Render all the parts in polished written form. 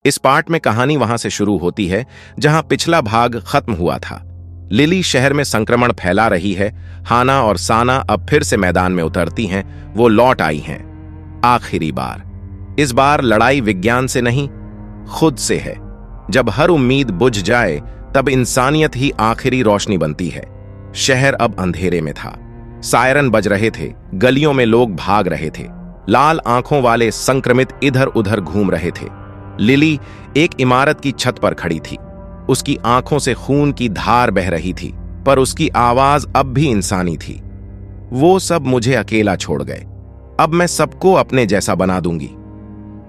इस पार्ट में कहानी वहां से शुरू होती है जहां पिछला भाग खत्म हुआ था। लिली शहर में संक्रमण फैला रही है। हाना और साना अब फिर से मैदान में उतरती हैं। वो लौट आई हैं आखिरी बार। इस बार लड़ाई विज्ञान से नहीं, खुद से है। जब हर उम्मीद बुझ जाए तब इंसानियत ही आखिरी रोशनी बनती है। शहर अब अंधेरे में था। सायरन बज रहे थे, गलियों में लोग भाग रहे थे। लाल आंखों वाले संक्रमित इधर उधर घूम रहे थे। लिली एक इमारत की छत पर खड़ी थी। उसकी आंखों से खून की धार बह रही थी, पर उसकी आवाज अब भी इंसानी थी। वो सब मुझे अकेला छोड़ गए, अब मैं सबको अपने जैसा बना दूंगी।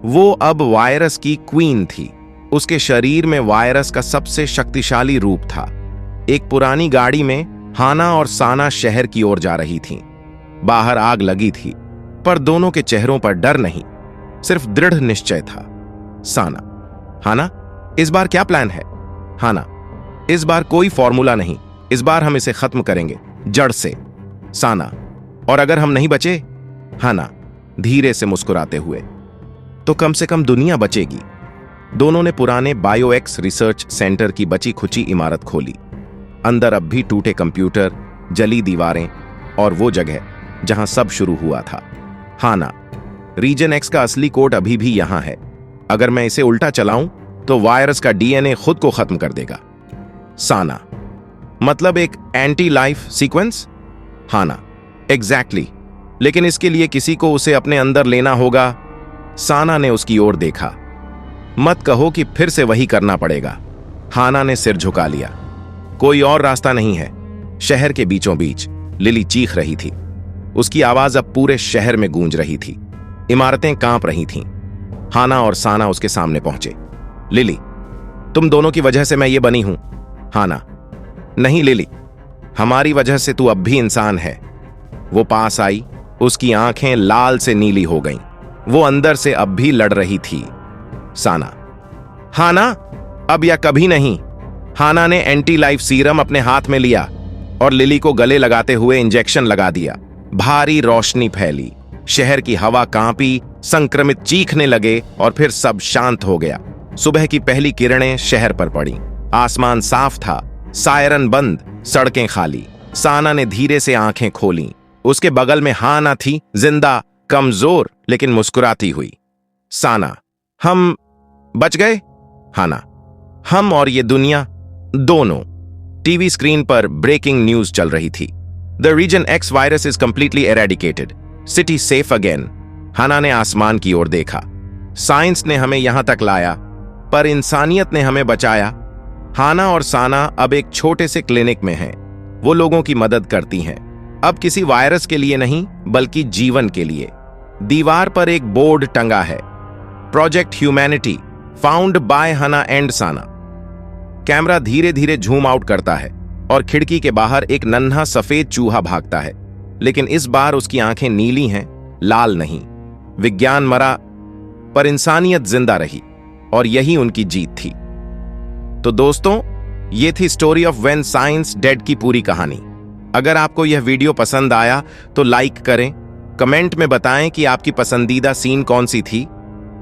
वो अब वायरस की क्वीन थी। उसके शरीर में वायरस का सबसे शक्तिशाली रूप था। एक पुरानी गाड़ी में हाना और साना शहर की ओर जा रही थीं। बाहर आग लगी थी, पर दोनों के चेहरों पर डर नहीं, सिर्फ दृढ़ निश्चय था। साना, हाना, इस बार क्या प्लान है? हाना, इस बार कोई फॉर्मूला नहीं, इस बार हम इसे खत्म करेंगे जड़ से। साना, और अगर हम नहीं बचे? हाना धीरे से मुस्कुराते हुए, तो कम से कम दुनिया बचेगी। दोनों ने पुराने बायोएक्स रिसर्च सेंटर की बची खुची इमारत खोली। अंदर अब भी टूटे कंप्यूटर, जली दीवारें और वो जगह जहां सब शुरू हुआ था। हाना, रीजन एक्स का असली कोड अभी भी यहां है। अगर मैं इसे उल्टा चलाऊं तो वायरस का डीएनए खुद को खत्म कर देगा। साना, मतलब एक एंटी लाइफ सीक्वेंस? हाना, एग्जैक्टली, लेकिन इसके लिए किसी को उसे अपने अंदर लेना होगा। साना ने उसकी ओर देखा। मत कहो कि फिर से वही करना पड़ेगा। हाना ने सिर झुका लिया। कोई और रास्ता नहीं है। शहर के बीचों बीच लिली चीख रही थी। उसकी आवाज अब पूरे शहर में गूंज रही थी। इमारतें कांप रही थीं। हाना और साना उसके सामने पहुंचे। लिली, तुम दोनों की वजह से मैं ये बनी हूं। हाना, नहीं लिली, हमारी वजह से तू अब भी इंसान है। वो पास आई। उसकी आंखें लाल से नीली हो गईं। वो अंदर से अब भी लड़ रही थी। साना, हाना, अब या कभी नहीं। हाना ने एंटी लाइफ सीरम अपने हाथ में लिया और लिली को गले लगाते हुए इंजेक्शन लगा दिया। भारी रोशनी फैली। शहर की हवा कांपी, संक्रमित चीखने लगे और फिर सब शांत हो गया। सुबह की पहली किरणें शहर पर पड़ी। आसमान साफ था, सायरन बंद, सड़कें खाली। साना ने धीरे से आंखें खोलीं। उसके बगल में हाना थी, जिंदा, कमजोर लेकिन मुस्कुराती हुई। साना, हम बच गए? हाना, हम और ये दुनिया दोनों। टीवी स्क्रीन पर ब्रेकिंग न्यूज चल रही थी। The reason X virus is completely eradicated, city safe again. Hana ने आसमान की ओर देखा। साइंस ने हमें यहां तक लाया, पर इंसानियत ने हमें बचाया। हाना और साना अब एक छोटे से क्लिनिक में हैं। वो लोगों की मदद करती हैं, अब किसी वायरस के लिए नहीं बल्कि जीवन के लिए। दीवार पर एक बोर्ड टंगा है, project humanity, found by Hana and Sana. Camera धीरे धीरे झूम आउट करता है और खिड़की के बाहर एक नन्हा सफेद चूहा भागता है, लेकिन इस बार उसकी आंखें नीली हैं, लाल नहीं। विज्ञान मरा, पर इंसानियत जिंदा रही, और यही उनकी जीत थी। तो दोस्तों, ये थी story of when science dead की पूरी कहानी। अगर आपको यह वीडियो पसंद आया तो लाइक करें, कमेंट में बताएं कि आपकी पसंदीदा सीन कौन सी थी,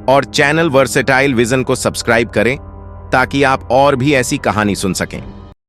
और चैनल वर्सेटाइल विजन को सब्सक्राइब करें ताकि आप और भी ऐसी कहानी सुन सकें।